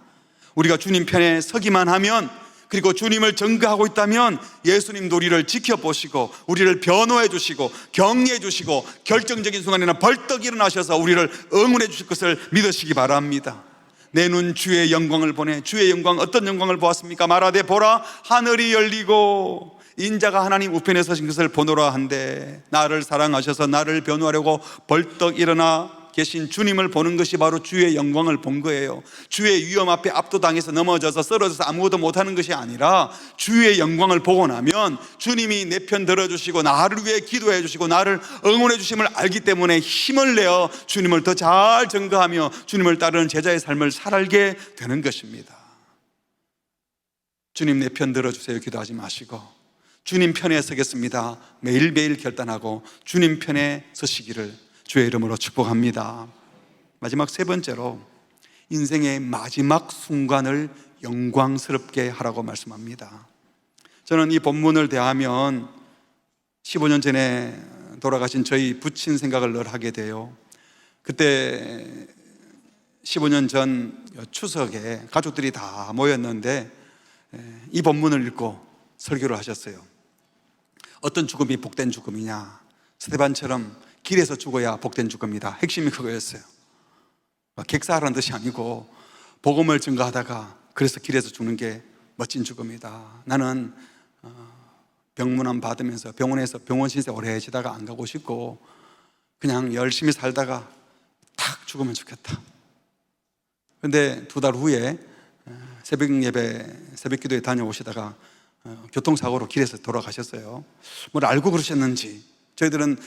우리가 주님 편에 서기만 하면 그리고 주님을 증거하고 있다면 예수님도 우리를 지켜보시고 우리를 변호해 주시고 격려해 주시고 결정적인 순간에는 벌떡 일어나셔서 우리를 응원해 주실 것을 믿으시기 바랍니다. 내 눈 주의 영광을 보내. 주의 영광, 어떤 영광을 보았습니까? 말하되 보라, 하늘이 열리고 인자가 하나님 우편에 서신 것을 보노라 한데, 나를 사랑하셔서 나를 변호하려고 벌떡 일어나 계신 주님을 보는 것이 바로 주의 영광을 본 거예요. 주의 위험 앞에 압도당해서 넘어져서 쓰러져서 아무것도 못하는 것이 아니라 주의 영광을 보고 나면 주님이 내 편 들어주시고 나를 위해 기도해 주시고 나를 응원해 주심을 알기 때문에 힘을 내어 주님을 더 잘 증거하며 주님을 따르는 제자의 삶을 살게 되는 것입니다. 주님 내 편 들어주세요 기도하지 마시고 주님 편에 서겠습니다 매일매일 결단하고 주님 편에 서시기를 주의 이름으로 축복합니다. 마지막 세 번째로, 인생의 마지막 순간을 영광스럽게 하라고 말씀합니다. 저는 이 본문을 대하면 15년 전에 돌아가신 저희 부친 생각을 늘 하게 돼요. 그때 15년 전 추석에 가족들이 다 모였는데 이 본문을 읽고 설교를 하셨어요. 어떤 죽음이 복된 죽음이냐, 스데반처럼 길에서 죽어야 복된 죽음이다. 핵심이 그거였어요. 객사하라는 뜻이 아니고 복음을 증거하다가 그래서 길에서 죽는 게 멋진 죽음이다. 나는 병문안 받으면서 병원에서 병원 신세 오래 지다가 안 가고 싶고 그냥 열심히 살다가 탁 죽으면 좋겠다. 그런데 2달 후에 새벽 예배, 새벽 기도에 다녀오시다가 교통사고로 길에서 돌아가셨어요. 뭘 알고 그러셨는지 저희들은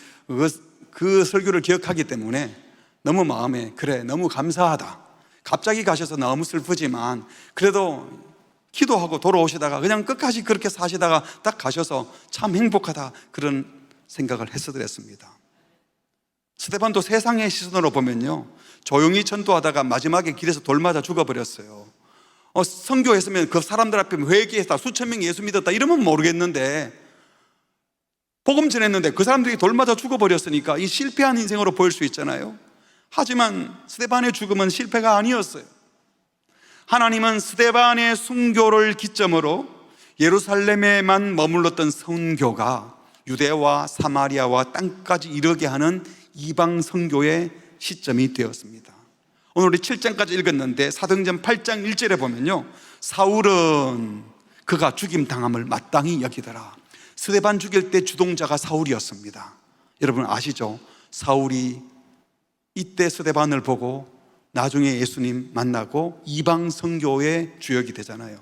그 설교를 기억하기 때문에 너무 마음에, 그래 너무 감사하다, 갑자기 가셔서 너무 슬프지만 그래도 기도하고 돌아오시다가 그냥 끝까지 그렇게 사시다가 딱 가셔서 참 행복하다, 그런 생각을 했었습니다. 스데반도 세상의 시선으로 보면요, 조용히 전도하다가 마지막에 길에서 돌 맞아 죽어버렸어요. 선교했으면 그 사람들 앞에 회개했다, 수천 명이 예수 믿었다 이러면 모르겠는데 복음 전했는데 그 사람들이 돌 맞아 죽어버렸으니까 이 실패한 인생으로 보일 수 있잖아요. 하지만 스데반의 죽음은 실패가 아니었어요. 하나님은 스데반의 순교를 기점으로 예루살렘에만 머물렀던 선교가 유대와 사마리아와 땅까지 이르게 하는 이방 선교의 시점이 되었습니다. 오늘 우리 7장까지 읽었는데 사도행전 8장 1절에 보면요, 사울은 그가 죽임 당함을 마땅히 여기더라. 스데반 죽일 때 주동자가 사울이었습니다. 여러분 아시죠? 사울이 이때 스데반을 보고 나중에 예수님 만나고 이방 선교의 주역이 되잖아요.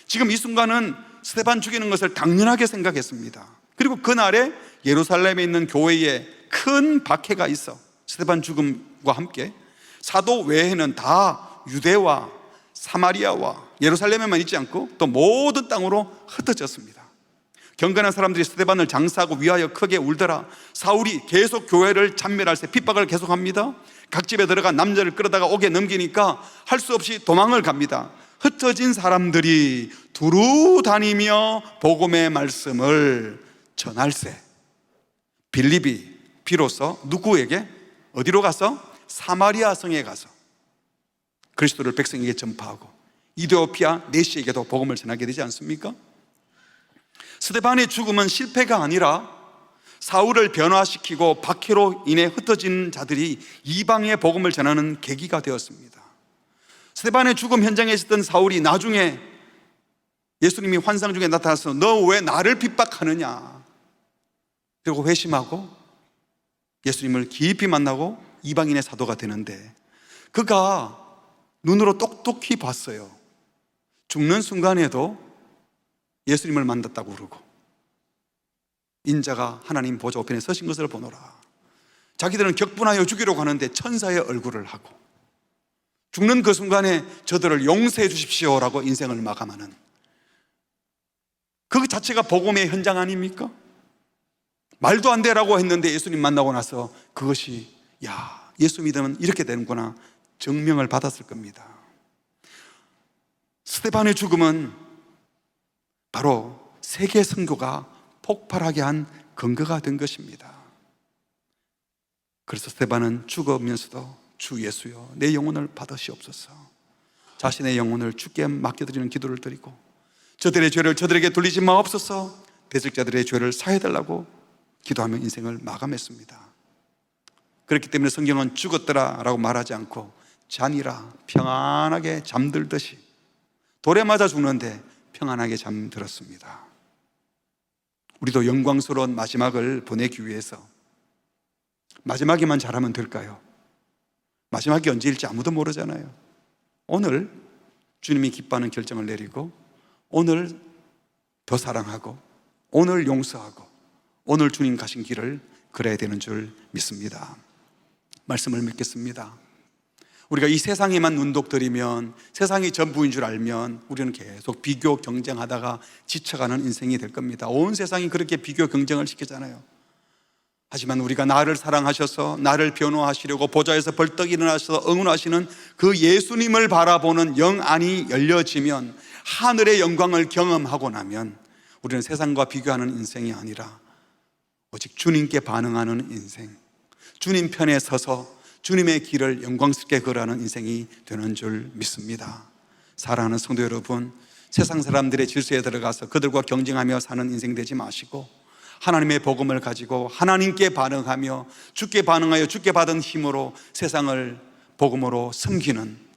지금 이 순간은 스데반 죽이는 것을 당연하게 생각했습니다. 그리고 그날에 예루살렘에 있는 교회에 큰 박해가 있어 스데반 죽음과 함께 사도 외에는 다 유대와 사마리아와 예루살렘에만 있지 않고 또 모든 땅으로 흩어졌습니다. 경건한 사람들이 스데반을 장사하고 위하여 크게 울더라. 사울이 계속 교회를 참멸할 때 핍박을 계속합니다. 각 집에 들어가 남자를 끌어다가 옥에 넘기니까 할 수 없이 도망을 갑니다. 흩어진 사람들이 두루 다니며 복음의 말씀을 전할세 빌립이 비로소 누구에게, 어디로 가서? 사마리아 성에 가서 그리스도를 백성에게 전파하고 이디오피아 내시에게도 복음을 전하게 되지 않습니까? 스데반의 죽음은 실패가 아니라 사울을 변화시키고 박해로 인해 흩어진 자들이 이방의 복음을 전하는 계기가 되었습니다. 스데반의 죽음 현장에 있었던 사울이 나중에 예수님이 환상 중에 나타나서 너 왜 나를 핍박하느냐, 그리고 회심하고 예수님을 깊이 만나고 이방인의 사도가 되는데 그가 눈으로 똑똑히 봤어요. 죽는 순간에도 예수님을 만났다고 그러고 인자가 하나님 보좌 우편에 서신 것을 보노라. 자기들은 격분하여 죽이려고 하는데 천사의 얼굴을 하고 죽는 그 순간에 저들을 용서해 주십시오라고 인생을 마감하는 그 자체가 복음의 현장 아닙니까? 말도 안 되라고 했는데 예수님 만나고 나서 그것이 야, 예수 믿으면 이렇게 되는구나 증명을 받았을 겁니다. 스데반의 죽음은 바로 세계 선교가 폭발하게 한 근거가 된 것입니다. 그래서 스데반은 죽으면서도 주 예수여 내 영혼을 받으시옵소서, 자신의 영혼을 주께 맡겨드리는 기도를 드리고 저들의 죄를 저들에게 돌리지 마옵소서. 대적자들의 죄를 사해달라고 기도하며 인생을 마감했습니다. 그렇기 때문에 성경은 죽었더라 라고 말하지 않고 자니라, 평안하게 잠들듯이, 돌에 맞아 죽는데 평안하게 잠들었습니다. 우리도 영광스러운 마지막을 보내기 위해서 마지막에만 잘하면 될까요? 마지막이 언제일지 아무도 모르잖아요. 오늘 주님이 기뻐하는 결정을 내리고, 오늘 더 사랑하고, 오늘 용서하고, 오늘 주님 가신 길을 걸어야 되는 줄 믿습니다. 말씀을 맺겠습니다. 우리가 이 세상에만 눈독 들이면, 세상이 전부인 줄 알면 우리는 계속 비교 경쟁하다가 지쳐가는 인생이 될 겁니다. 온 세상이 그렇게 비교 경쟁을 시키잖아요. 하지만 우리가 나를 사랑하셔서 나를 변호하시려고 보좌에서 벌떡 일어나셔서 응원하시는 그 예수님을 바라보는 영안이 열려지면, 하늘의 영광을 경험하고 나면 우리는 세상과 비교하는 인생이 아니라 오직 주님께 반응하는 인생, 주님 편에 서서 주님의 길을 영광스럽게 걸어가는 인생이 되는 줄 믿습니다. 사랑하는 성도 여러분, 세상 사람들의 질서에 들어가서 그들과 경쟁하며 사는 인생 되지 마시고, 하나님의 복음을 가지고 하나님께 반응하며 주께 반응하여 주께 받은 힘으로 세상을 복음으로 섬기는,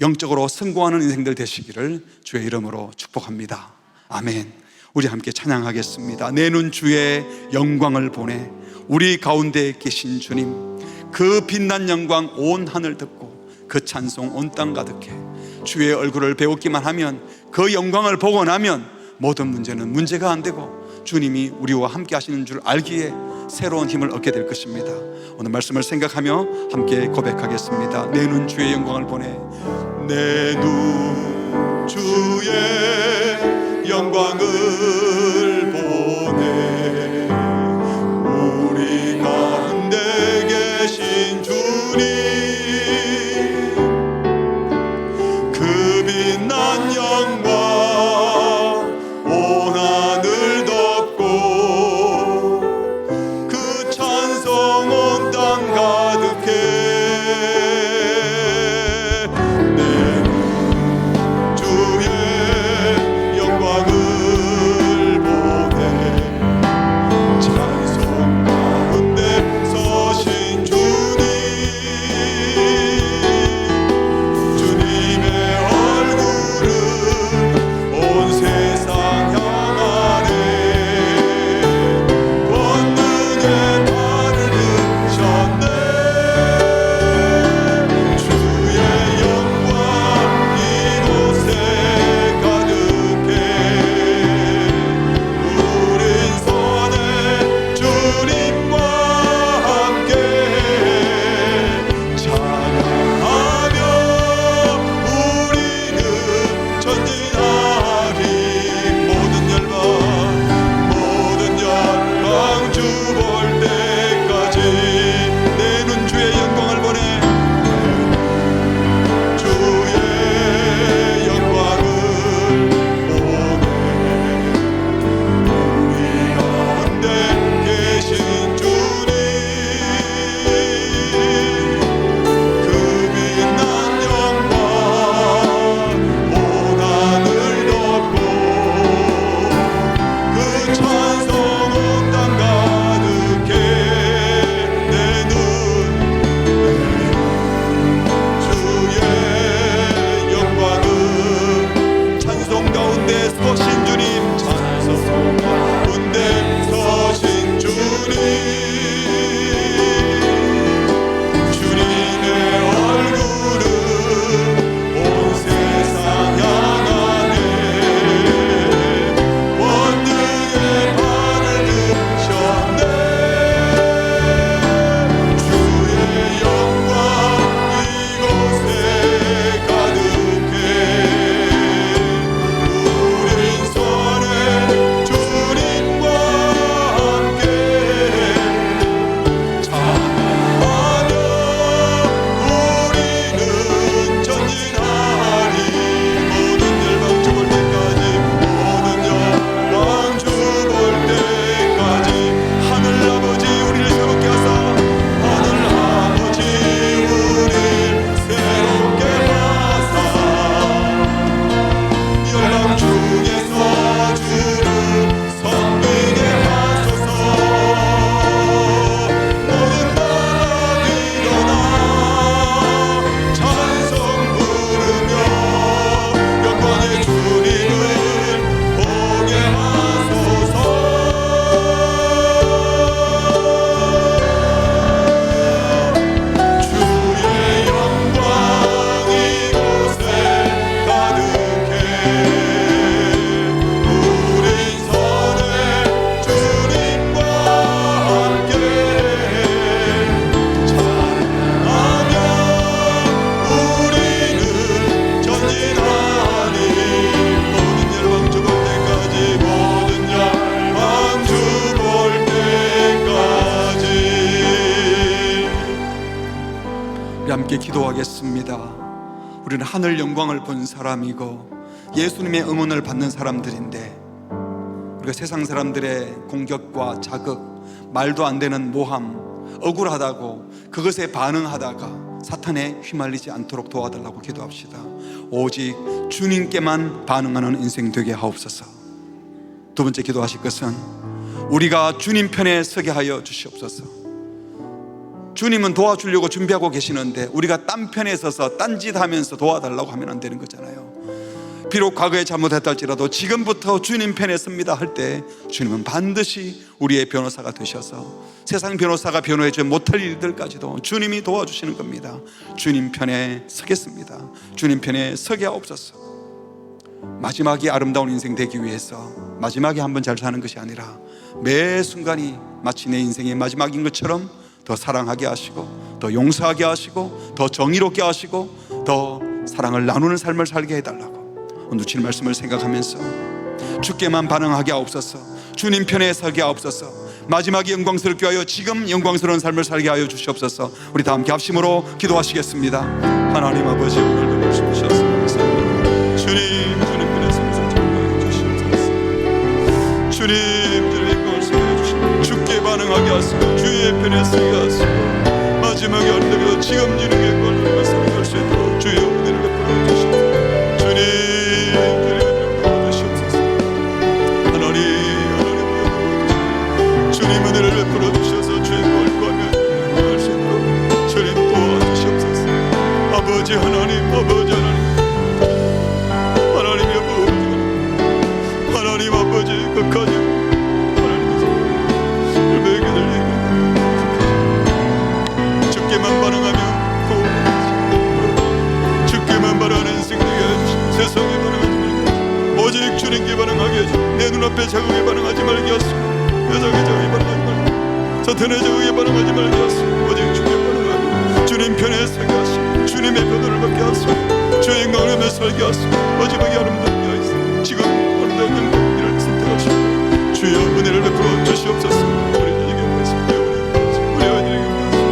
영적으로 성공하는 인생들 되시기를 주의 이름으로 축복합니다. 아멘. 우리 함께 찬양하겠습니다. 내 눈 주의 영광을 보내. 우리 가운데 계신 주님, 그 빛난 영광 온 하늘 듣고 그 찬송 온 땅 가득해. 주의 얼굴을 배우기만 하면, 그 영광을 보고 나면 모든 문제는 문제가 안 되고 주님이 우리와 함께 하시는 줄 알기에 새로운 힘을 얻게 될 것입니다. 오늘 말씀을 생각하며 함께 고백하겠습니다. 내 눈 주의 영광을 보내. 내 눈 주의 영광을 보내. 우리 가운데 계신 주님, 그 빛난 영광 온 하늘 덮고 그 찬송 온 땅 가득해. 내 눈 주의 영광을 보내. 이렇게 기도하겠습니다. 우리는 하늘 영광을 본 사람이고 예수님의 응원을 받는 사람들인데, 우리가 세상 사람들의 공격과 자극, 말도 안 되는 모함, 억울하다고 그것에 반응하다가 사탄에 휘말리지 않도록 도와달라고 기도합시다. 오직 주님께만 반응하는 인생 되게 하옵소서. 두 번째 기도하실 것은 우리가 주님 편에 서게 하여 주시옵소서. 주님은 도와주려고 준비하고 계시는데 우리가 딴 편에 서서 딴짓하면서 도와달라고 하면 안 되는 거잖아요. 비록 과거에 잘못했다 할지라도 지금부터 주님 편에 섭니다 할 때 주님은 반드시 우리의 변호사가 되셔서 세상 변호사가 변호해주지 못할 일들까지도 주님이 도와주시는 겁니다. 주님 편에 서겠습니다. 주님 편에 서게 하옵소서. 마지막이 아름다운 인생 되기 위해서 마지막에 한번 잘 사는 것이 아니라 매 순간이 마치 내 인생의 마지막인 것처럼 더 사랑하게 하시고, 더 용서하게 하시고, 더 정의롭게 하시고, 더 사랑을 나누는 삶을 살게 해달라고 오늘 주님 말씀을 생각하면서 주께만 반응하게 하옵소서. 주님 편에 서게 하옵소서. 마지막에 영광스럽게 하여 지금 영광스러운 삶을 살게 하여 주시옵소서. 우리 다 함께 합심으로 기도하시겠습니다. 하나님 아버지, 오늘도 말씀 주셨습니다. 주님 편에 서서 참여해 주시옵소서. 주님 영광을 소개해 주시고 주께 반응하게 하시고 주의 편에 서게 하시고 마지막에 하늘에서 지금 주님의 영광을 살게 할 수 있도록 주의 은혜를 베풀어 주시옵소서. 주님 도와주시옵소서. 하나님 주님 은혜를 베풀어 주셔서 주의 영광을 구하며 할 수 있도록 주님 도와주시옵소서. 아버지 하나님, 아버지 하나님 아버지 끝까지 하나님께서 우리에게 들리는 주께만 반응하며 주께만 바라는 인생 되게 해주시고 세상에 반응하지 말게 하시고 오직 주님께 반응하게 해주시고 내 눈앞에 자극에 반응하지 말게 하시고 여자의 자극에 반응하지 말게 사탄의 자극에 반응하지 말게 하시고 오직 주께 반응하며 주님 편에 서게 하시고 주님의 변호를 받게 하시고 주의 영광을 살게 하시고 마지막에 아름답게 하시고 지금 아름다운 영광을 선택하시고 주여 은혜를 베풀어 주시옵소서. 우리 아이들에게 우리 아이들에게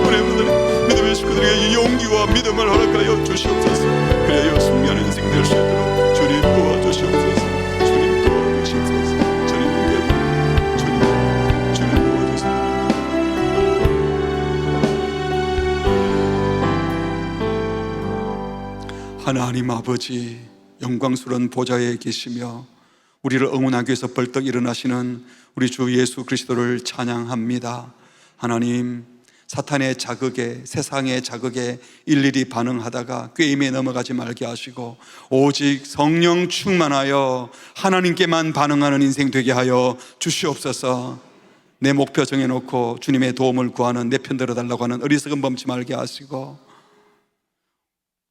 우리 분들 믿음의 식구들에게 이 용기와 믿음을 허락하여 주시옵소서. 그래야 승리하는 인생 될 수 있도록 주님 도와주시옵소서. 주님 도와주시옵소서. 주님 도와주세요. 하나님 아버지, 영광스러운 보좌에 계시며 우리를 응원하기 위해서 벌떡 일어나시는 우리 주 예수 그리스도를 찬양합니다. 하나님, 사탄의 자극에, 세상의 자극에 일일이 반응하다가 꾀임에 넘어가지 말게 하시고 오직 성령 충만하여 하나님께만 반응하는 인생 되게 하여 주시옵소서. 내 목표 정해놓고 주님의 도움을 구하는 내 편 들어달라고 하는 어리석은 범치 말게 하시고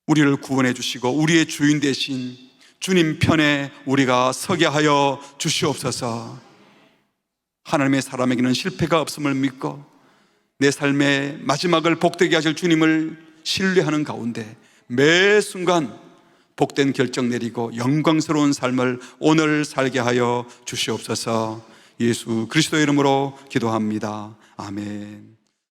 우리를 구원해 주시고 우리의 주인 되신 주님 편에 우리가 서게 하여 주시옵소서. 하나님의 사람에게는 실패가 없음을 믿고 내 삶의 마지막을 복되게 하실 주님을 신뢰하는 가운데 매 순간 복된 결정 내리고 영광스러운 삶을 오늘 살게 하여 주시옵소서. 예수 그리스도의 이름으로 기도합니다. 아멘.